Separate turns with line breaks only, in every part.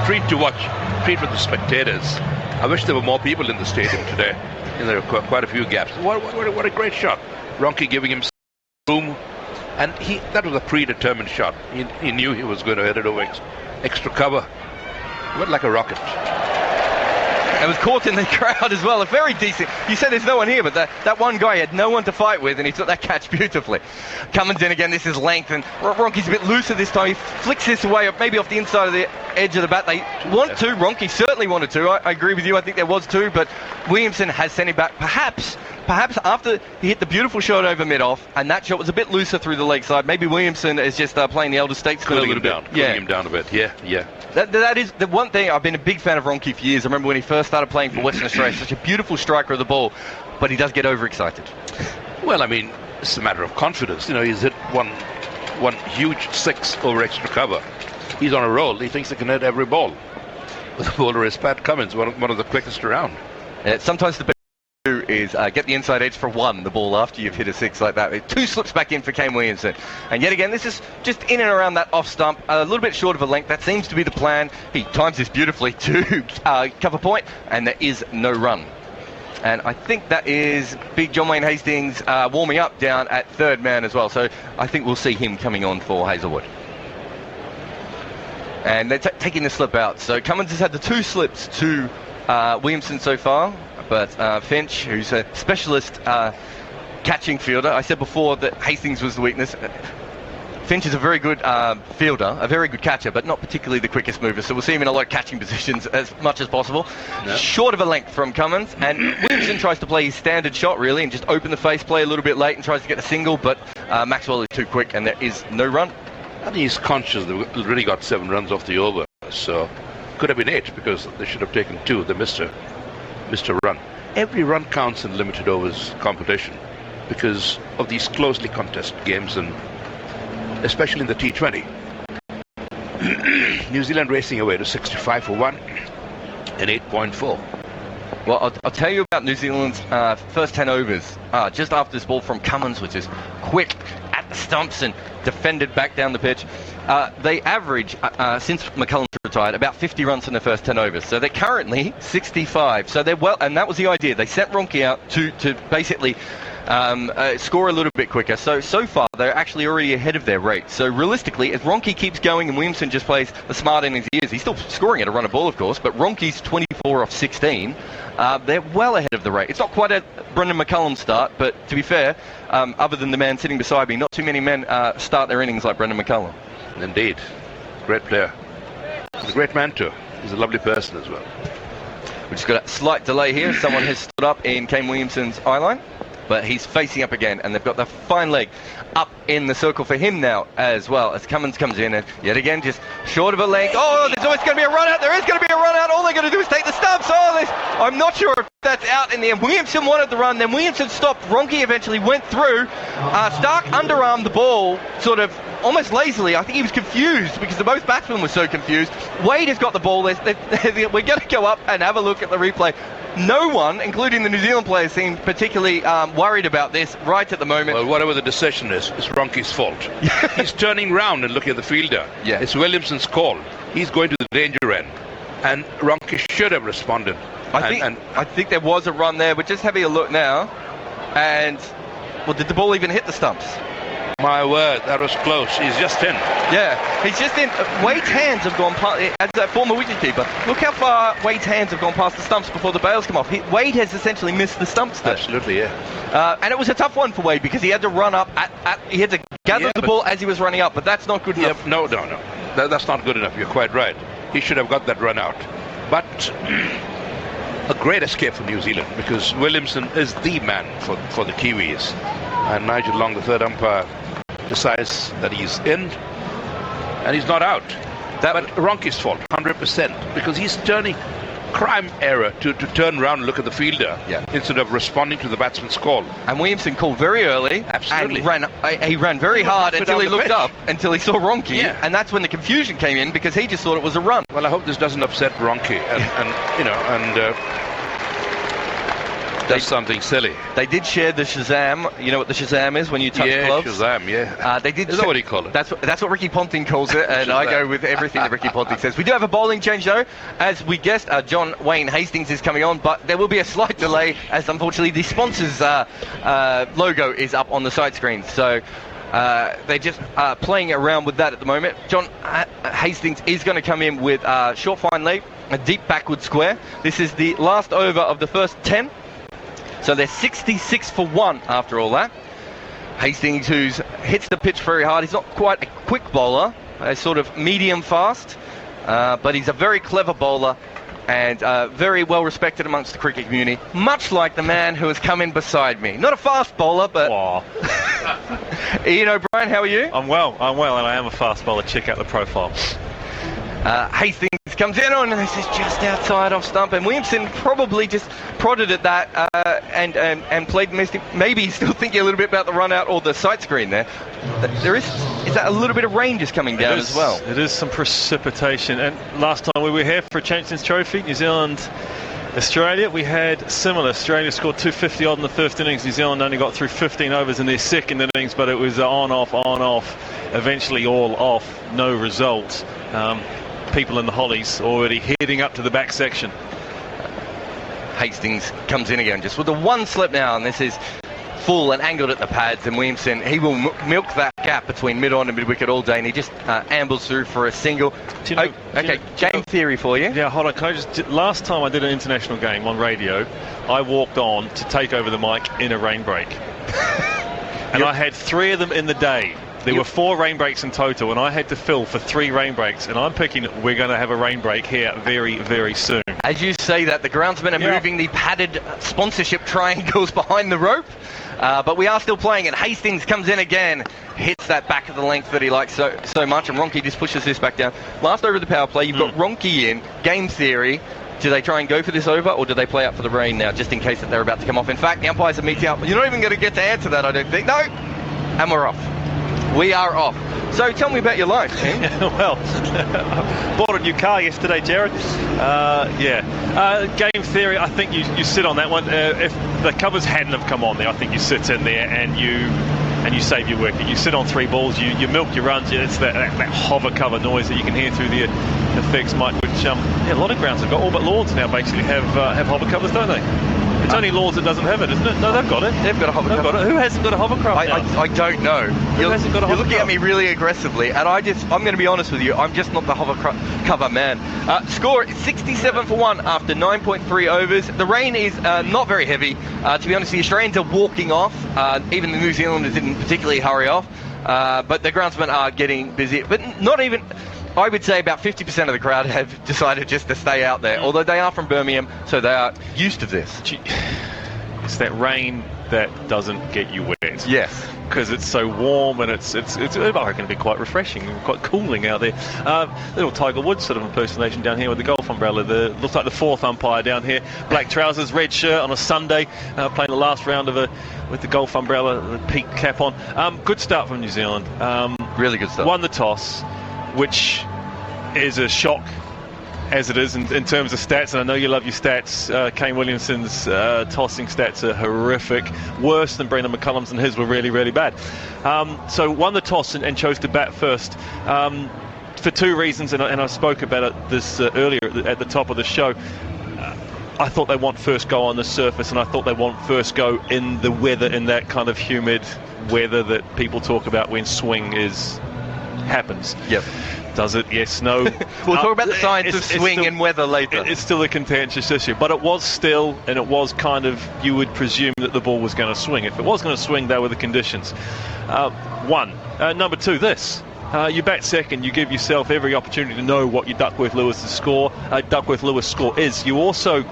treat to watch, treat for the spectators. I wish there were more people in the stadium today. There are quite a few gaps. What a great shot. Ronchi giving him room, and that was a predetermined shot. He knew he was going to hit it over extra cover. It went like a rocket.
It was caught in the crowd as well. A very decent. You said there's no one here, but that one guy had no one to fight with, and he took that catch beautifully. Cummins in again. This is length, and Ronchi's a bit looser this time. He flicks this away, maybe off the inside of the edge of the bat. They want to. Ronchi certainly wanted to. I agree with you. I think there was two, but Williamson has sent him back. Perhaps after he hit the beautiful shot over mid-off, and that shot was a bit looser through the leg side. Maybe Williamson is just playing the elder statesman a little bit.
Cooling him down a bit. Yeah.
That is the one thing. I've been a big fan of Ronchi for years. I remember when he first started playing for Western Australia, such a beautiful striker of the ball, but he does get overexcited.
Well, I mean, it's a matter of confidence. He's hit one huge six over extra cover. He's on a roll. He thinks he can hit every ball. The bowler is Pat Cummins, one of the quickest around.
Sometimes the best thing to do is get the inside edge for the ball after you've hit a six like that. Two slips back in for Kane Williamson. And yet again, this is just in and around that off stump, a little bit short of a length. That seems to be the plan. He times this beautifully to cover point, and there is no run. And I think that is big John Wayne Hastings warming up down at third man as well. So I think we'll see him coming on for Hazlewood. And they're taking the slip out. So Cummins has had the two slips to Williamson so far, but Finch, who's a specialist catching fielder, I said before that Hastings was the weakness. Finch is a very good fielder, a very good catcher, but not particularly the quickest mover. So we'll see him in a lot of catching positions as much as possible. No. Short of a length from Cummins, and Williamson tries to play his standard shot really and just open the face play a little bit late and tries to get a single, but Maxwell is too quick and there is no run.
I think he's conscious they've already got 7 runs off the over, so could have been 8 because they should have taken 2. They missed a run. Every run counts in limited overs competition because of these closely contested games, and especially in the T20. New Zealand racing away to 65 for 1 and 8.4.
Well, I'll tell you about New Zealand's first 10 overs just after this ball from Cummins, which is quick at the stumps and defended back down the pitch. They average, since McCullum's retired, about 50 runs in the first 10 overs. So they're currently 65. So they're well, and that was the idea. They sent Ronchi out to basically score a little bit quicker. So far, they're actually already ahead of their rate. So realistically, if Ronchi keeps going and Williamson just plays the smart in his ears, he's still scoring at a run of ball, of course, but Ronchi's 24 off 16. They're well ahead of the rate. It's not quite a Brendan McCullum start, but to be fair, other than the man sitting beside me, not too many men start their innings like Brendan McCullum.
Indeed. Great player. He's a great man too. He's a lovely person as well.
We've just got a slight delay here. Someone has stood up in Kane Williamson's eye line, but he's facing up again, and they've got the fine leg up in the circle for him now as well, as Cummins comes in, and yet again just short of a leg. Oh, there's always going to be a run out. There is going to be a run out. All they're going to do is take the stumps. I'm not sure if that's out in the end. Williamson wanted the run, then Williamson stopped. Ronchi eventually went through. Starc underarmed the ball sort of almost lazily. I think he was confused because the both batsmen were so confused. Wade has got the ball. We're going to go up and have a look at the replay. No one, including the New Zealand players, seemed particularly worried about this right at the moment.
Well, whatever the decision is, it's Ronchi's fault. He's turning round and looking at the fielder.
Yeah.
It's Williamson's call. He's going to the danger end. And Ronchi should have responded.
I think there was a run there. We're just having a look now. And, well, did the ball even hit the stumps?
My word, that was close. He's just in.
Yeah, he's just in. Wade's hands have gone past, as a former wicketkeeper, look how far Wade's hands have gone past the stumps before the bails come off. Wade has essentially missed the stumps there.
Absolutely, yeah.
And it was a tough one for Wade because he had to run up, he had to gather the ball as he was running up, but that's not good enough.
No. That's not good enough. You're quite right. He should have got that run out. But a great escape for New Zealand because Williamson is the man for the Kiwis. And Nigel Long, the third umpire, decides that he's in and he's not out. But Ronchi's fault, 100%, because he's turning crime error to turn around and look at the fielder instead of responding to the batsman's call.
And Williamson called very early.
Absolutely.
And he ran very hard until he looked up, until he saw Ronchi, and that's when the confusion came in because he just thought it was a run.
Well, I hope this doesn't upset Ronchi, does something silly.
They did share the Shazam. You know what the Shazam is when you touch gloves?
Shazam, yeah.
They did.
Is that what you call it?
That's what Ricky Ponting calls it, and I go with everything that Ricky Ponting says. We do have a bowling change though, as we guessed. John Wayne Hastings is coming on, but there will be a slight delay as unfortunately the sponsors logo is up on the side screen. So they're just playing around with that at the moment. John Hastings is going to come in with short fine leg, a deep backward square. This is the last over of the first 10. So they're 66 for 1 after all that. Hastings, who hits the pitch very hard. He's not quite a quick bowler, sort of medium fast, but he's a very clever bowler and very well respected amongst the cricket community, much like the man who has come in beside me. Not a fast bowler, but... Ian O'Brien, how are you?
I'm well, and I am a fast bowler. Check out the profile.
Hastings comes in on, and this is just outside off stump, and Williamson probably just prodded at that and played missed. Maybe he's still thinking a little bit about the run out or the sight screen there. There is that a little bit of rain just coming down as well.
It is some precipitation, and last time we were here for a Champions Trophy, New Zealand Australia, we had similar. Australia scored 250 odd in the first innings. New Zealand only got through 15 overs in their second innings, but it was on off, eventually all off, no result. People in the Hollies already heading up to the back section.
Hastings comes in again just with the one slip now, and this is full and angled at the pads, and Williamson, he will milk that gap between mid-on and mid-wicket all day, and he just ambles through for a single. Game theory for you.
Yeah, hold on. Can I just, last time I did an international game on radio, I walked on to take over the mic in a rain break. And I had 3 of them in the day. There were 4 rain breaks in total, and I had to fill for 3 rain breaks, and I'm picking we're going to have a rain break here very, very soon.
As you say that, the groundsmen are moving the padded sponsorship triangles behind the rope, but we are still playing, and Hastings comes in again, hits that back of the length that he likes so much, and Ronchi just pushes this back down. Last over of the power play, you've got Ronchi in, game theory. Do they try and go for this over, or do they play up for the rain now, just in case that they're about to come off? In fact, the umpires are meeting up. You're not even going to get to answer that, I don't think. No! And we're off. We are off. So tell me about your life, Tim.
Well, bought a new car yesterday, Jared. Game theory, I think you sit on that one. If the covers hadn't have come on there, I think you sit in there and you save your wicket. You sit on 3 balls, you milk your runs. It's that hover cover noise that you can hear through the effects mic, which a lot of grounds have got. All but Lords now basically have hover covers, don't they? It's only Lords that doesn't have it, isn't it? No, they've got it.
They've got a hovercraft.
Got it. Who hasn't got a hovercraft now?
I don't know.
Who hasn't got a hovercraft?
You're looking at me really aggressively, and I'm going to be honest with you, I'm just not the cover man. Score 67 for 1 after 9.3 overs. The rain is not very heavy. To be honest, the Australians are walking off. Even the New Zealanders didn't particularly hurry off. But the groundsmen are getting busy. But not even... I would say about 50% of the crowd have decided just to stay out there, although they are from Birmingham, so they are used to this.
It's that rain that doesn't get you wet.
Yes.
Because it's so warm, and it's I reckon it'd be quite refreshing and quite cooling out there. Little Tiger Woods sort of impersonation down here with the golf umbrella. Looks like the 4th umpire down here. Black trousers, red shirt on a Sunday, playing the last round with the golf umbrella, the peak cap on. Good start from New Zealand.
Really good start.
Won the toss, which is a shock as it is in terms of stats, and I know you love your stats. Kane Williamson's tossing stats are horrific, worse than Brendan McCullum's, and his were really, really bad. So won the toss and chose to bat first for 2 reasons, and I spoke about it this earlier at the top of the show. I thought they want first go on the surface, and I thought they want first go in the weather, in that kind of humid weather that people talk about when swing happens.
Yep.
Does it? Yes, no.
We'll talk about the science of swing and weather later.
It's still a contentious issue, but it was kind of, you would presume that the ball was going to swing. If it was going to swing, they were the conditions. Number 2, this. You bat second, you give yourself every opportunity to know what your Duckworth-Lewis score is. You also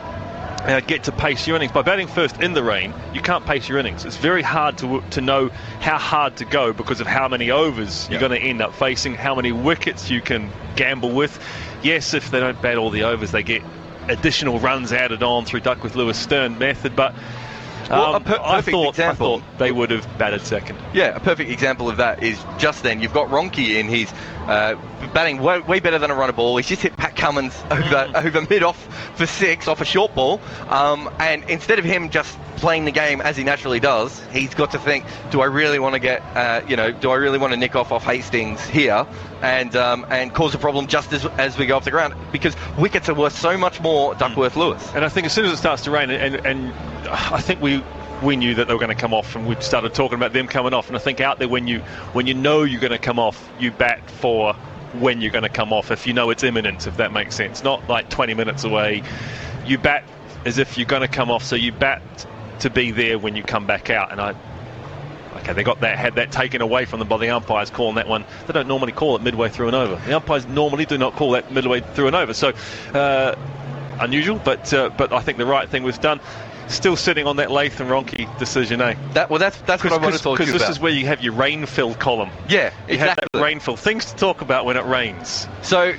get to pace your innings. By batting first in the rain, you can't pace your innings. It's very hard to know how hard to go because of how many overs you're going to end up facing, how many wickets you can gamble with. Yes, if they don't bat all the overs, they get additional runs added on through Duckworth-Lewis Stern method, but I thought they would have batted second.
Yeah, a perfect example of that is just then. You've got Ronchi in. He's batting way better than a runner ball. He's just hit Pat Cummins over mid-off for 6 off a short ball. And instead of him just playing the game as he naturally does, he's got to think, do I really want to get, do I really want to nick off Hastings here and cause a problem just as we go off the ground? Because wickets are worth so much more Duckworth-Lewis.
And I think as soon as it starts to rain, and I think we knew that they were going to come off, and we started talking about them coming off. And I think out there, when you know you're going to come off, you bat for when you're going to come off, if you know it's imminent, if that makes sense. Not like 20 minutes away. You bat as if you're going to come off, so you bat to be there when you come back out. And they had that taken away from them by the umpires calling that one. They don't normally call it midway through and over. The umpires normally do not call that midway through and over. So unusual, but I think the right thing was done. Still sitting on that Latham Ronchi decision, eh?
That's what I want to talk to you about.
Because this is where you have your rainfill column.
Yeah, exactly.
You have that rainfill. Things to talk about when it rains.
So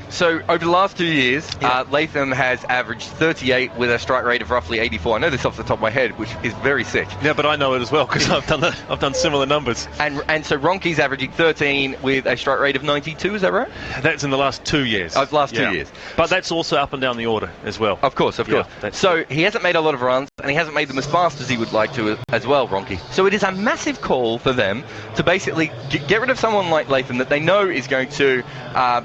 over the last 2 years, Latham has averaged 38 with a strike rate of roughly 84. I know this off the top of my head, which is very sick.
Yeah, but I know it as well because I've done similar numbers.
And so Ronchi's averaging 13 with a strike rate of 92. Is that right?
That's in the last 2 years.
Last 2 years.
But that's also up and down the order as well.
Of course. So he hasn't made a lot of runs, and he hasn't made them as fast as he would like to as well, Ronchi. So it is a massive call for them to basically get rid of someone like Latham that they know is going to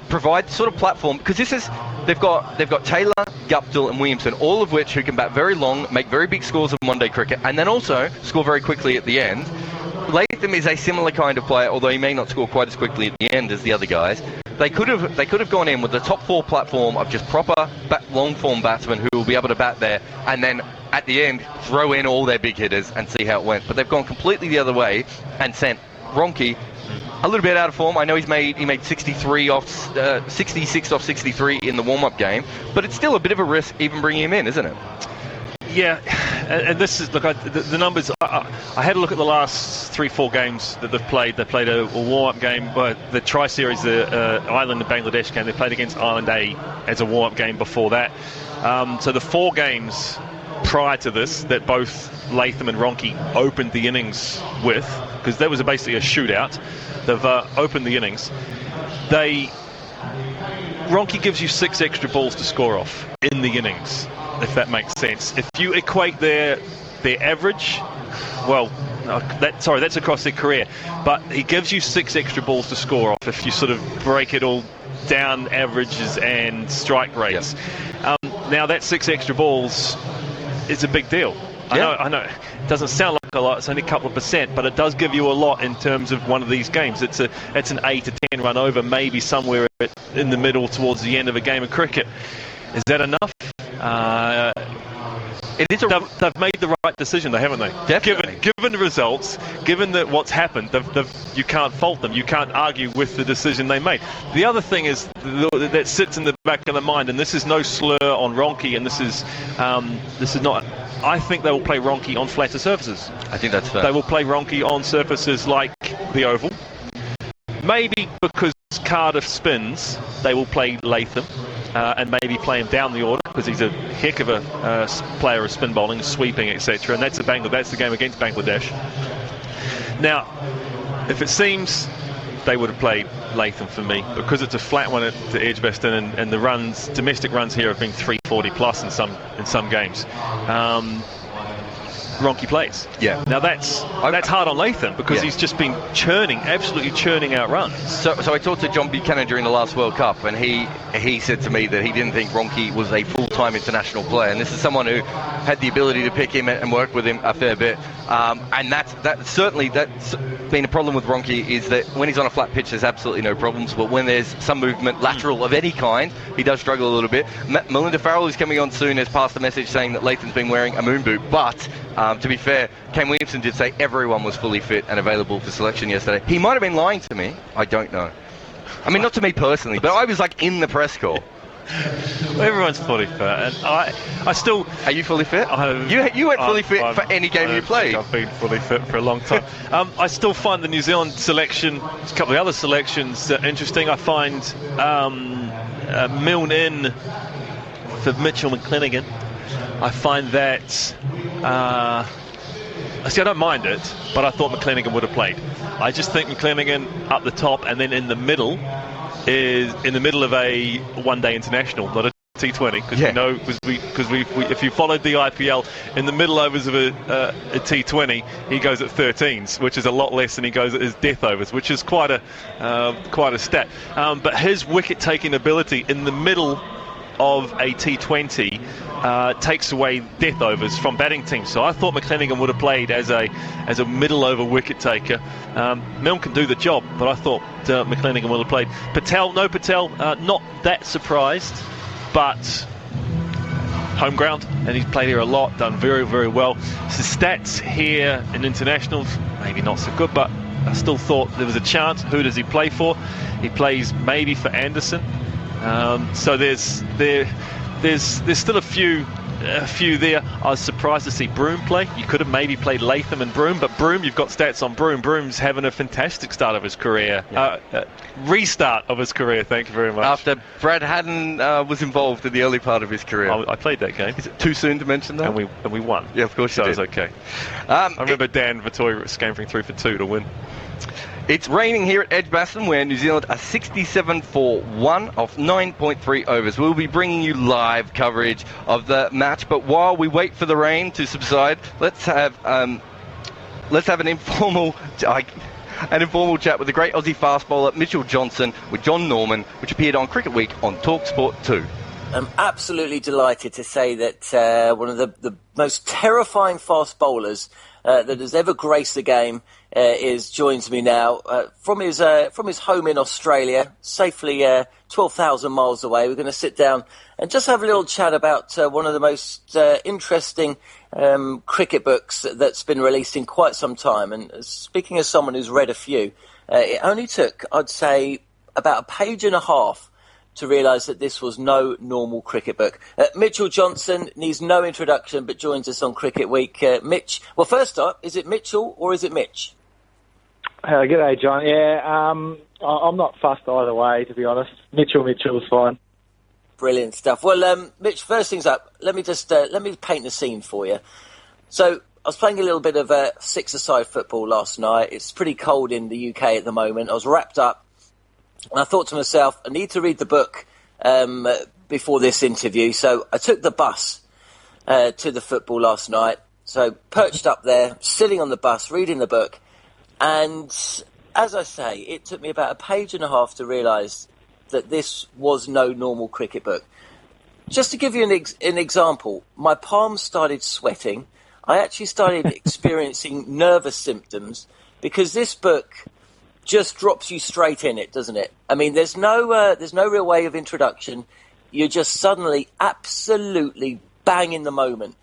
provide sort of platform, because they've got Taylor, Guptill and Williamson, all of which who can bat very long, make very big scores in one-day cricket, and then also score very quickly at the end. Latham is a similar kind of player, although he may not score quite as quickly at the end as the other guys. They could have gone in with the top 4 platform of just proper long-form batsmen who will be able to bat there, and then at the end throw in all their big hitters and see how it went. But they've gone completely the other way and sent Ronchi a little bit out of form. I know he made 66 off 63 in the warm-up game, but it's still a bit of a risk even bringing him in, isn't it?
Yeah, and this is the numbers. I had a look at the last 3-4 games that they've played. They played a warm-up game, the Tri-Series, the Ireland and Bangladesh game. They played against Ireland A as a warm-up game before that. So the 4 games prior to this that both Latham and Ronchi opened the innings with, because that was basically a shootout. They've opened the innings. Ronchi gives you 6 extra balls to score off in the innings, if that makes sense. If you equate their average, that's across their career, but he gives you 6 extra balls to score off if you sort of break it all down, averages and strike rates.
Yep.
Now that 6 extra balls is a big deal.
Yeah.
I know. It doesn't sound like a lot. It's only a couple of percent, but it does give you a lot in terms of one of these games. It's an 8 to 10 run over, maybe somewhere in the middle towards the end of a game of cricket. Is that enough? They've made the right decision, haven't they?
Definitely.
Given the results, given what's happened, you can't fault them. You can't argue with the decision they made. The other thing is that sits in the back of the mind, and this is no slur on Ronchi, and this is not. I think they will play Ronchi on flatter surfaces.
I think that's fair.
They will play Ronchi on surfaces like the Oval. Maybe because Cardiff spins, they will play Latham. And maybe play him down the order, because he's a heck of a player of spin bowling, sweeping, etc. And that's the game against Bangladesh. Now, if it seems they would have played Latham for me, because it's a flat one to Edgbaston, and the domestic runs here have been 340 plus in some games. Ronchi plays.
Yeah.
Now that's hard on Latham, because he's just been absolutely churning out runs.
So I talked to John Buchanan during the last World Cup, and he said to me that he didn't think Ronchi was a full-time international player, and this is someone who had the ability to pick him and work with him a fair bit. And that's been a problem with Ronchi, is that when he's on a flat pitch there's absolutely no problems, but when there's some movement lateral of any kind, he does struggle a little bit. Melinda Farrell, who's coming on soon, has passed a message saying that Latham's been wearing a moon boot, but to be fair, Kane Williamson did say everyone was fully fit and available for selection yesterday. He might have been lying to me, I don't know. I mean, not to me personally, but I was in the press call.
Well, everyone's fully fit, and I still.
Are you fully fit? You went fully fit for any game you played.
I've been fully fit for a long time. I still find the New Zealand selection, a couple of other selections, interesting. I find Milne in for Mitchell McClenaghan. I find that. See, I don't mind it, but I thought McClenaghan would have played. I just think McClenaghan up the top and then in the middle is in the middle of a one-day international, not a T20, because we know, because we if you followed the IPL, in the middle overs of a T20, he goes at 13s, which is a lot less than he goes at his death overs, which is quite a stat. But his wicket-taking ability in the middle of a T20 takes away death overs from batting teams. So I thought McClenaghan would have played as a middle over wicket taker. Milne can do the job, but I thought McClenaghan would have played. Patel, not that surprised, but home ground, and he's played here a lot, done very, very well. His stats here in internationals, maybe not so good, but I still thought there was a chance. Who does he play for? He plays maybe for Anderson. So there's still a few there. I was surprised to see Broom play. You could have maybe played Latham and Broom, but Broom, you've got stats on Broom. Broom's having a fantastic start of his career. Restart of his career, thank you very much.
After Brad Haddon was involved in the early part of his career.
I played that game.
Is it too soon to mention that?
And we won.
Yeah, of course
so
you
it
did.
was okay. I remember Dan Vittori scampering 3 for 2 to win.
It's raining here at Edgbaston, where New Zealand are 67 for 1 off 9.3 overs. We'll be bringing you live coverage of the match, but while we wait for the rain to subside, let's have an informal chat with the great Aussie fast bowler Mitchell Johnson with John Norman, which appeared on Cricket Week on TalkSport 2.
I'm absolutely delighted to say that one of the most terrifying fast bowlers that has ever graced the game joins me now from his home in Australia, safely 12,000 miles away. We're going to sit down and just have a little chat about one of the most interesting cricket books that's been released in quite some time. And speaking as someone who's read a few, it only took, I'd say, about a page and a half to realise that this was no normal cricket book. Mitchell Johnson needs no introduction, but joins us on Cricket Week. Mitch, well, first up, is it Mitchell or is it Mitch?
G'day, John. Yeah, I'm not fussed either way, to be honest. Mitchell's fine.
Brilliant stuff. Well, Mitch, first things up, let me paint the scene for you. So I was playing a little bit of six-a-side football last night. It's pretty cold in the UK at the moment. I was wrapped up. And I thought to myself, I need to read the book before this interview. So I took the bus to the football last night. So perched up there, sitting on the bus, reading the book. And as I say, it took me about a page and a half to realise that this was no normal cricket book. Just to give you an example, my palms started sweating. I actually started experiencing nervous symptoms because this book just drops you straight in it, doesn't it? I mean, there's no real way of introduction. You're just suddenly absolutely bang in the moment.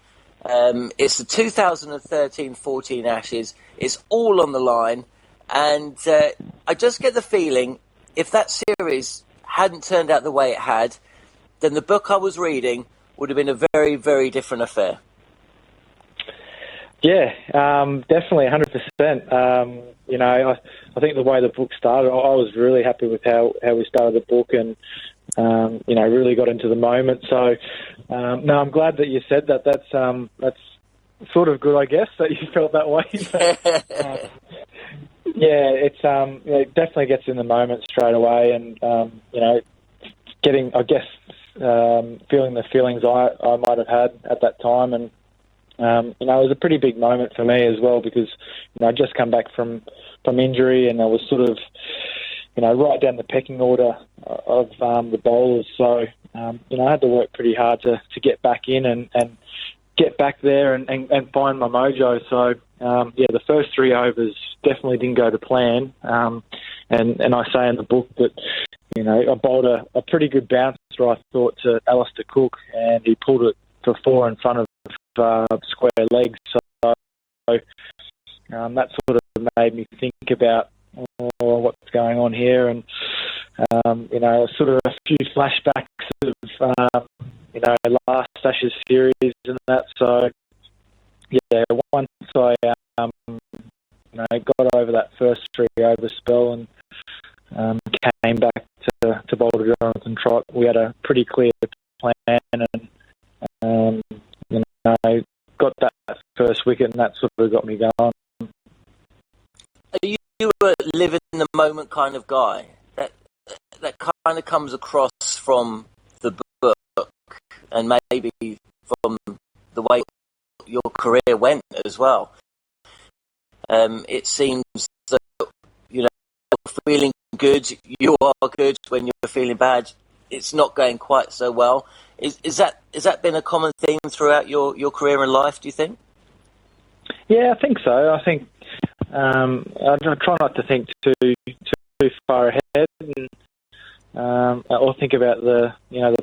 It's the 2013-14 Ashes. It's all on the line. And I just get the feeling if that series hadn't turned out the way it had, then the book I was reading would have been a very, very different affair.
Yeah, definitely, 100%. I think the way the book started, I was really happy with how we started the book and, really got into the moment. So, no, I'm glad that you said that. That's sort of good, I guess, that you felt that way. It definitely gets in the moment straight away and, getting, I guess, feeling the feelings I might have had at that time. And, it was a pretty big moment for me as well because, I'd just come back from injury and I was sort of, right down the pecking order of the bowlers. So, I had to work pretty hard to get back in and get back there and find my mojo. So, the first 3 overs definitely didn't go to plan. And I say in the book that, I bowled a pretty good bouncer, I thought, to Alistair Cook, and he pulled it for 4 in front of square legs. So that sort of made me think about what's going on here, and sort of a few flashbacks of last Ashes series and that. So once I got over that first 3 over spell and came back to bowl to Jonathan Trott, we had a pretty clear plan and got that first wicket, and that sort of got me going.
Are you a live in the moment kind of guy? That kind of comes across from the book and maybe from the way your career went as well. It seems that, you know, feeling good, you are good. When you're feeling bad, it's not going quite so well. Is that been a common theme throughout your career and life, do you think?
Yeah, I think so. I think I try not to think too far ahead or think about the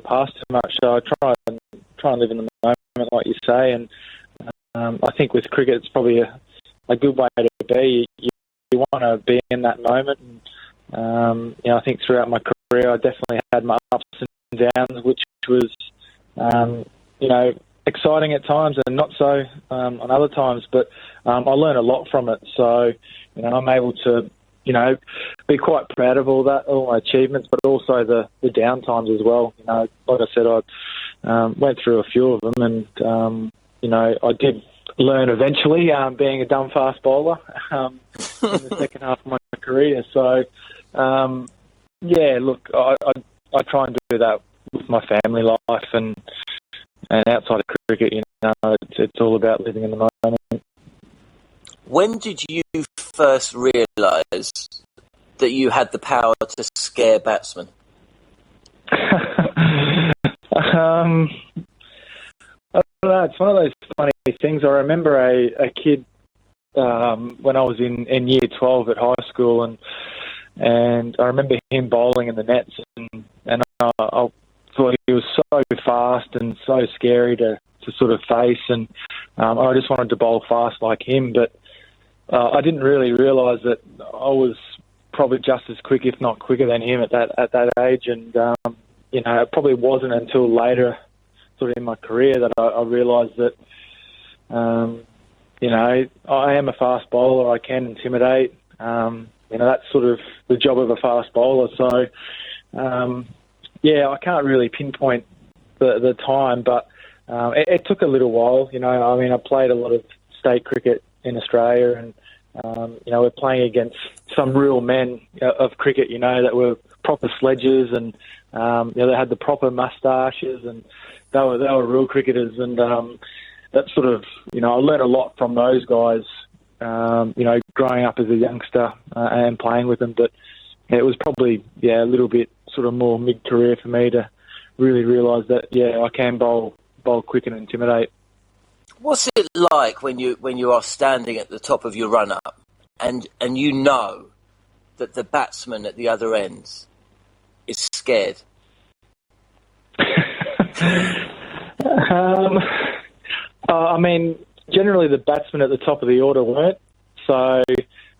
past too much. So I try and live in the moment, like you say. And I think with cricket, it's probably a good way to be. You want to be in that moment. And, I think throughout my career, I definitely had my ups and downs, which was, exciting at times and not so on other times. But I learned a lot from it. So, I'm able to, be quite proud of all my achievements, but also the down times as well. Like I said, I went through a few of them, and I did learn eventually, being a dumb fast bowler in the second half of my career. So, look, I try and do that with my family life and outside of cricket. It's all about living in the moment.
When did you first realise that you had the power to scare batsmen?
I don't know, it's one of those funny things. I remember a kid when I was in year 12 at high school, and I remember him bowling in the nets, and I thought he was so fast and so scary to sort of face, and I just wanted to bowl fast like him, but I didn't really realise that I was probably just as quick, if not quicker than him at that age, and it probably wasn't until later, sort of in my career, that I realised that I am a fast bowler. I can intimidate. That's sort of the job of a fast bowler. So I can't really pinpoint the time, but it took a little while. I played a lot of state cricket in Australia, and we're playing against some real men of cricket, that were proper sledges, and they had the proper moustaches, and they were real cricketers, and that sort of, I learned a lot from those guys, growing up as a youngster and playing with them. But it was probably a little bit sort of more mid-career for me to really realise that I can bowl quick and intimidate.
What's it like when you are standing at the top of your run-up and you know that the batsman at the other end is scared? Generally the batsmen at the top of the order weren't. So,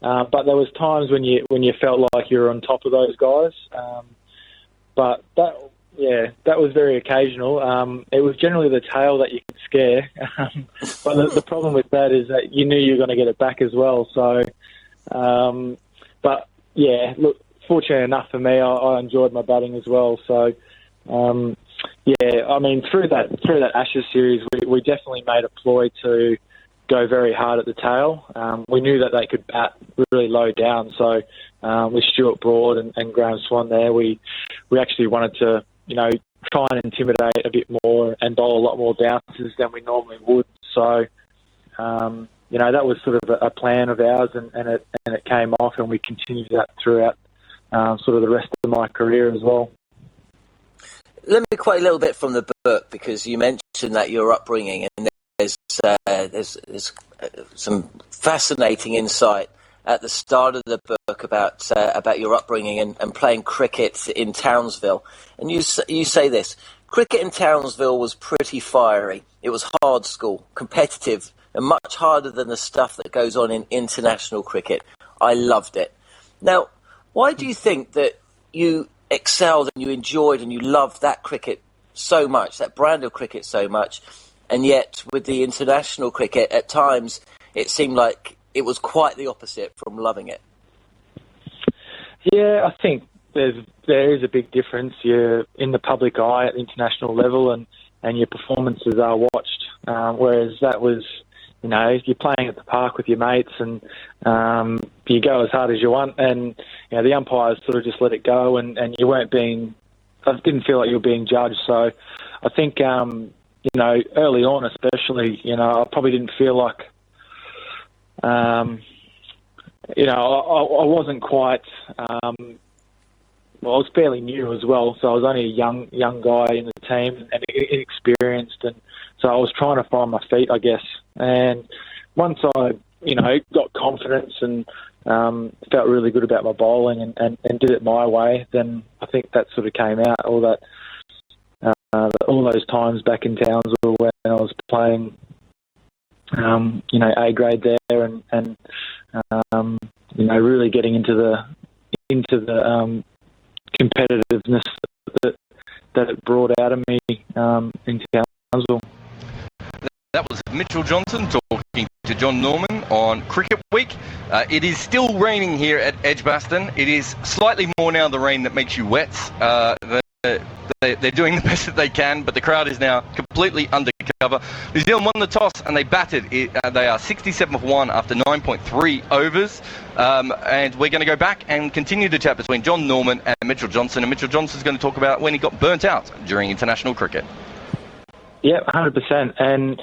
but there was times when you felt like you were on top of those guys. But that was very occasional. It was generally the tail that you could scare. But the problem with that is that you knew you were going to get it back as well. So, look, fortunate enough for me, I enjoyed my batting as well. So, through that Ashes series, we definitely made a ploy to go very hard at the tail. We knew that they could bat really low down. So, with Stuart Broad and Graham Swan there, we actually wanted to, try and intimidate a bit more and bowl a lot more bounces than we normally would. So, that was sort of a plan of ours, and it came off, and we continued that throughout sort of the rest of my career as well. Let me quote a little bit from the book, because you mentioned that your upbringing, and there's some fascinating insight at the start of the book about your upbringing and playing cricket in Townsville. And you say this: cricket in Townsville was pretty fiery. It was hard school, competitive, and much harder than the stuff that goes on in international cricket. I loved it. Now, why do you think that you excelled and you enjoyed and you loved that cricket so much, that brand of cricket so much, and yet with the international cricket, at times it seemed like it was quite the opposite from loving it?
Yeah, I think there is a big difference. You're in the public eye at the international level, and your performances are watched, whereas that was you know, you're playing at the park with your mates and you go as hard as you want, and you know, the umpires sort of just let it go, and you weren't being, I didn't feel like you were being judged. So I think, you know, early on especially, you know, I probably didn't feel like, you know, I wasn't quite, well, I was fairly new as well, so I was only a young guy in the team and inexperienced, and so I was trying to find my feet, I guess. And once I, you know, got confidence and felt really good about my bowling and did it my way, then I think that sort of came out. All those times back in Townsville when I was playing, you know, A grade there, and you know, really getting into the competitiveness that it brought out of me in Townsville.
That was Mitchell Johnson talking to John Norman on Cricket Week. It is still raining here at Edgbaston. It is slightly more now the rain that makes you wet. They're doing the best that they can, but the crowd is now completely undercover. New Zealand won the toss and they batted. They are 67 for 1 after 9.3 overs. And we're going to go back and continue the chat between John Norman and Mitchell Johnson. And Mitchell Johnson's going to talk about when he got burnt out during international cricket.
Yeah, 100%. And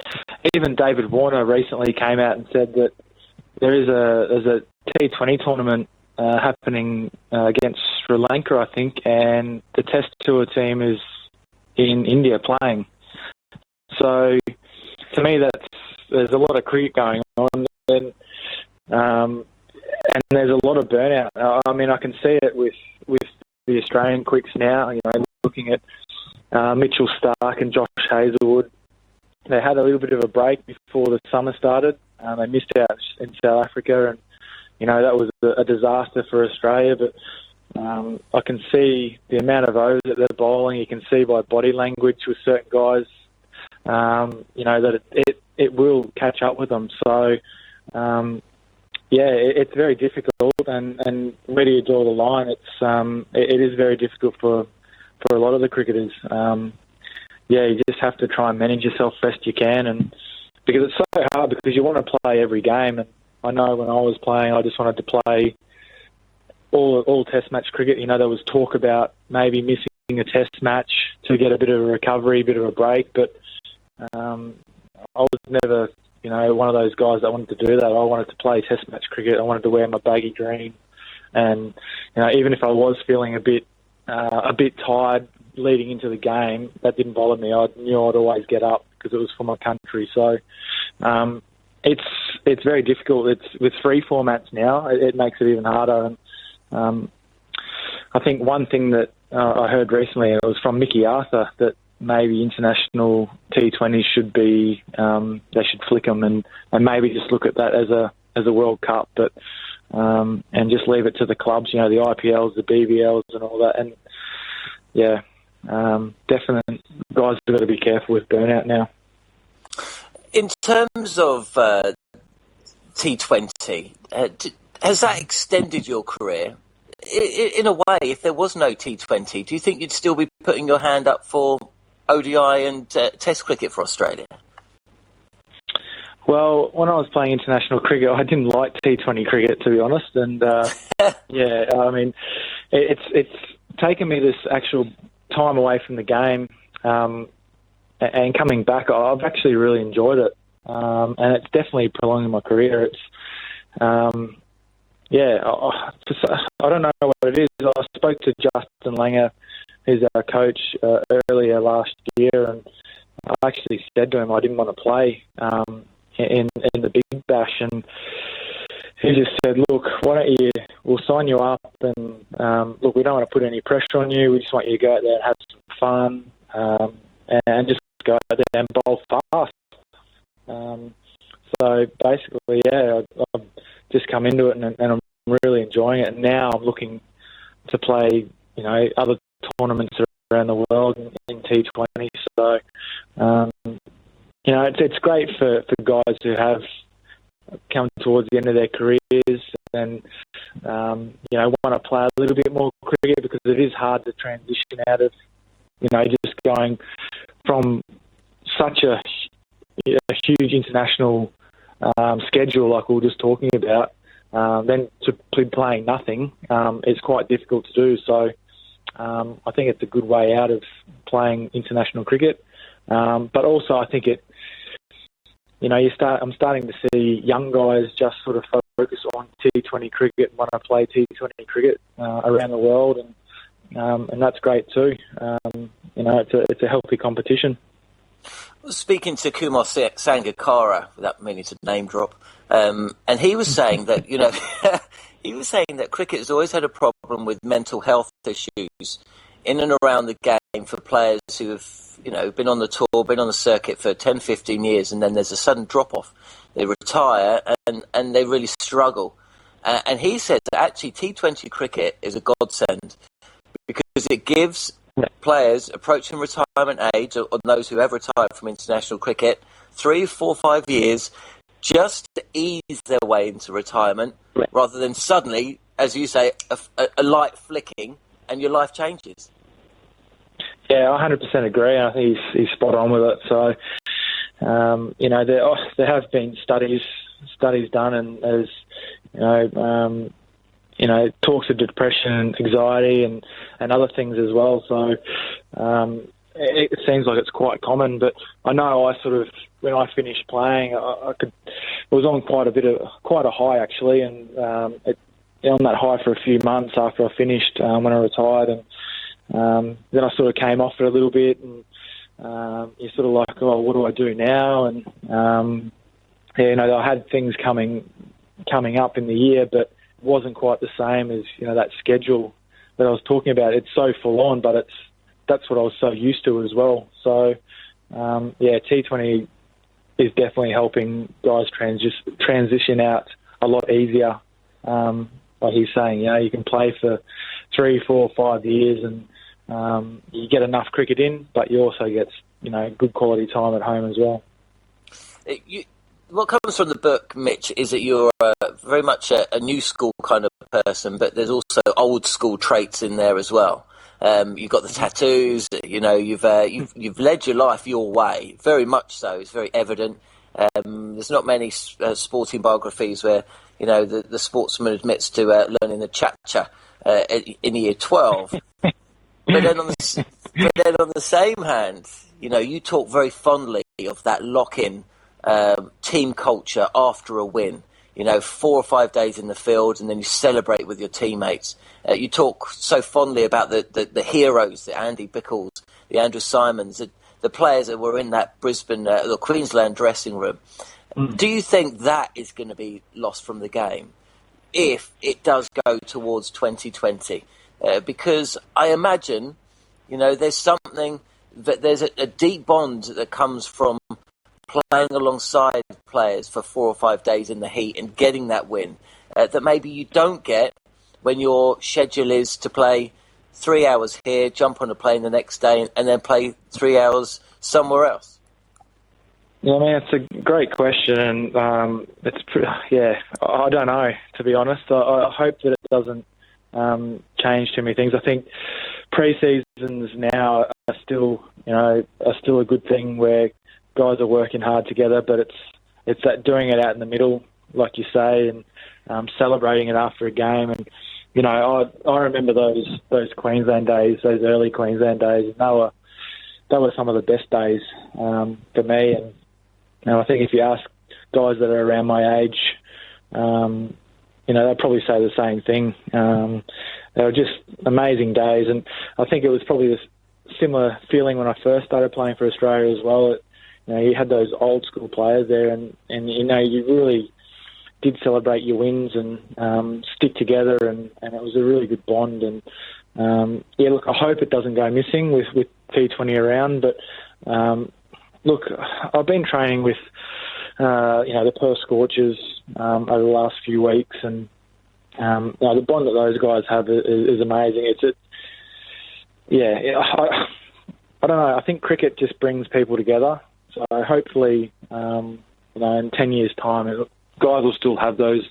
even David Warner recently came out and said that there's a T20 tournament happening against Sri Lanka, I think, and the Test Tour team is in India playing. So, to me, there's a lot of cricket going on, and there's a lot of burnout. I mean, I can see it with the Australian quicks now. You know, looking at Mitchell Starc and Josh Hazlewood, they had a little bit of a break before the summer started. They missed out in South Africa, and you know, that was a disaster for Australia, but I can see the amount of overs that they're bowling. You can see by body language with certain guys, you know, that it will catch up with them. So, yeah, it's very difficult, and where do you draw the line? It is very difficult for a lot of the cricketers. Yeah, you just have to try and manage yourself best you can, and because it's so hard, because you want to play every game. And I know when I was playing, I just wanted to play all Test match cricket. You know, there was talk about maybe missing a Test match to get a bit of a recovery, a bit of a break, but I was never, you know, one of those guys that wanted to do that. I wanted to play Test match cricket. I wanted to wear my baggy green, and you know, even if I was feeling a bit tired leading into the game, that didn't bother me. I knew I'd always get up because it was for my country. So it's very difficult. It's with 3 formats now. It makes it even harder. And I think one thing that I heard recently, it was from Mickey Arthur, that maybe international T20s should be, they should flick them and maybe just look at that as a World Cup, but and just leave it to the clubs, you know, the IPLs, the BBLs and all that. And yeah, definitely guys have got to be careful with burnout now.
In terms of T20, has that extended your career? In a way, if there was no T20, do you think you'd still be putting your hand up for ODI and Test cricket for Australia?
Well, when I was playing international cricket, I didn't like T20 cricket, to be honest. And yeah, I mean, it's taken me this actual time away from the game, and coming back, I've actually really enjoyed it, and it's definitely prolonging my career. It's yeah, I don't know what it is. I spoke to Justin Langer, who's our coach, earlier last year, and I actually said to him I didn't want to play in the Big Bash, and he just said, look, why don't we'll sign you up, and look, we don't want to put any pressure on you, we just want you to go out there and have some fun, and just go out there and bowl fast. So basically, yeah, I've just come into it, and I'm really enjoying it, and now I'm looking to play, you know, other tournaments around the world in T20, so you know, it's great for guys who have come towards the end of their careers and, you know, want to play a little bit more cricket, because it is hard to transition out of, you know, just going from such a huge international schedule like we were just talking about, then to be playing nothing, it's quite difficult to do. So I think it's a good way out of playing international cricket. But also I think I'm starting to see young guys just sort of focus on T20 cricket and want to play T20 cricket around the world, and that's great too. It's a healthy competition.
I was speaking to Kumar Sangakkara, without meaning to name drop, and he was saying that he was saying that cricket has always had a problem with mental health issues in and around the game for players who have been on the tour, been on the circuit for 10, 15 years, and then there's a sudden drop-off. They retire and they really struggle. And he said that actually T20 cricket is a godsend because it gives players approaching retirement age, or those who have retired from international cricket, 3, 4, 5 years, just to ease their way into retirement, rather than suddenly, as you say, a light flicking and your life changes.
Yeah, I 100% agree. I think he's spot on with it. So, there have been studies done, and there's, talks of depression and anxiety and other things as well. So it seems like it's quite common. But I know when I finished playing, I was on quite a high actually, and on that high for a few months after I finished when I retired, and then I sort of came off it a little bit, and you're sort of like, oh, what do I do now? And I had things coming up in the year, but it wasn't quite the same as that schedule that I was talking about. It's so full on, but that's what I was so used to as well. So T20 is definitely helping guys transition out a lot easier. Like he's saying, you can play for 3, 4, 5 years, and you get enough cricket in, but you also get good quality time at home as well.
What comes from the book, Mitch, is that you're very much a new school kind of person, but there's also old school traits in there as well. You've got the tattoos. You've led your life your way, very much so. It's very evident. There's not many sporting biographies where the sportsman admits to learning the cha-cha in year 12. But then on the same hand, you talk very fondly of that lock-in team culture after a win. 4 or 5 days in the field, and then you celebrate with your teammates. You talk so fondly about the heroes, the Andy Bickles, the Andrew Simons, the players that were in that Brisbane, the Queensland dressing room. Do you think that is going to be lost from the game if it does go towards 2020? Because I imagine, there's something that there's a deep bond that comes from playing alongside players for 4 or 5 days in the heat and getting that win that maybe you don't get when your schedule is to play 3 hours here, jump on a plane the next day, and then play 3 hours somewhere else.
Yeah, it's a great question, and I don't know, to be honest. I hope that it doesn't change too many things. I think pre-seasons now are still a good thing where guys are working hard together, but it's that doing it out in the middle, like you say, and celebrating it after a game. And I remember those Queensland days, those early Queensland days, and they were some of the best days for me. And I think if you ask guys that are around my age, they'll probably say the same thing. They were just amazing days, and I think it was probably a similar feeling when I first started playing for Australia as well. You had those old school players there, and you really did celebrate your wins and stick together, and it was a really good bond. And look, I hope it doesn't go missing with T20 around. But look, I've been training with the Perth Scorchers over the last few weeks, and the bond that those guys have is amazing. I don't know. I think cricket just brings people together. So hopefully, in 10 years' time, guys will still have those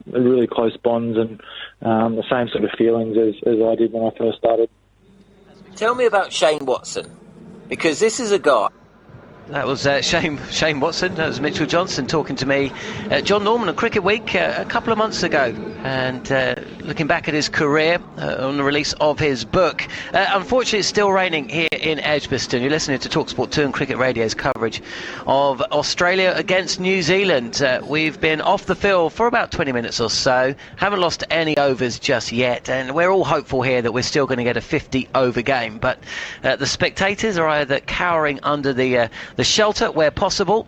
really close bonds and the same sort of feelings as I did when I first started.
Tell me about Shane Watson, because this is a guy
That was Shane Watson. That was Mitchell Johnson talking to me. John Norman on Cricket Week a couple of months ago, and looking back at his career on the release of his book. Unfortunately, it's still raining here in Edgbaston. You're listening to TalkSport 2 and Cricket Radio's coverage of Australia against New Zealand. We've been off the field for about 20 minutes or so. Haven't lost any overs just yet, and we're all hopeful here that we're still going to get a 50-over game. But the spectators are either cowering under the shelter where possible,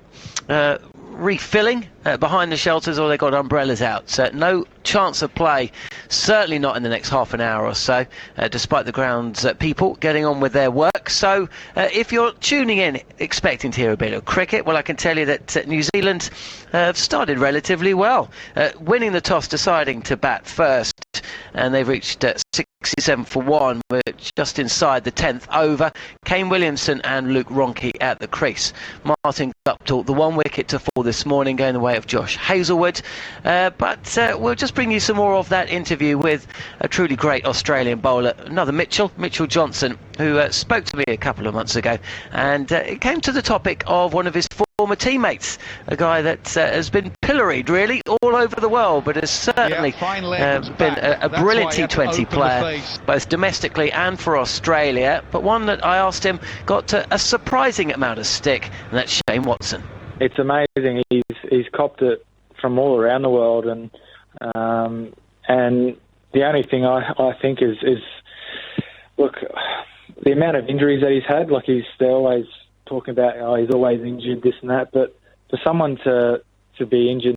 refilling behind the shelters, or they've got umbrellas out. So no chance of play, certainly not in the next half an hour or so, despite the ground's people getting on with their work. So if you're tuning in expecting to hear a bit of cricket, well, I can tell you that New Zealand have started relatively well, winning the toss, deciding to bat first, and they've reached 67 for 1, just inside the 10th over. Kane Williamson and Luke Ronchi at the crease. Martin Guptill, the one wicket to fall this morning, going the way of Josh Hazlewood. But we'll just bring you some more of that interview with a truly great Australian bowler, another Mitchell Johnson, who spoke to me a couple of months ago, and it came to the topic of one of his former teammates, a guy that has been pilloried really all over the world, but has certainly been a brilliant T20 player, both domestically and for Australia, but one that I asked him got a surprising amount of stick, and that's Shane Watson.
It's amazing. He's copped it from all around the world, and the only thing I think is look, the amount of injuries that he's had. Like, they're always talking about, he's always injured, this and that, but for someone to be injured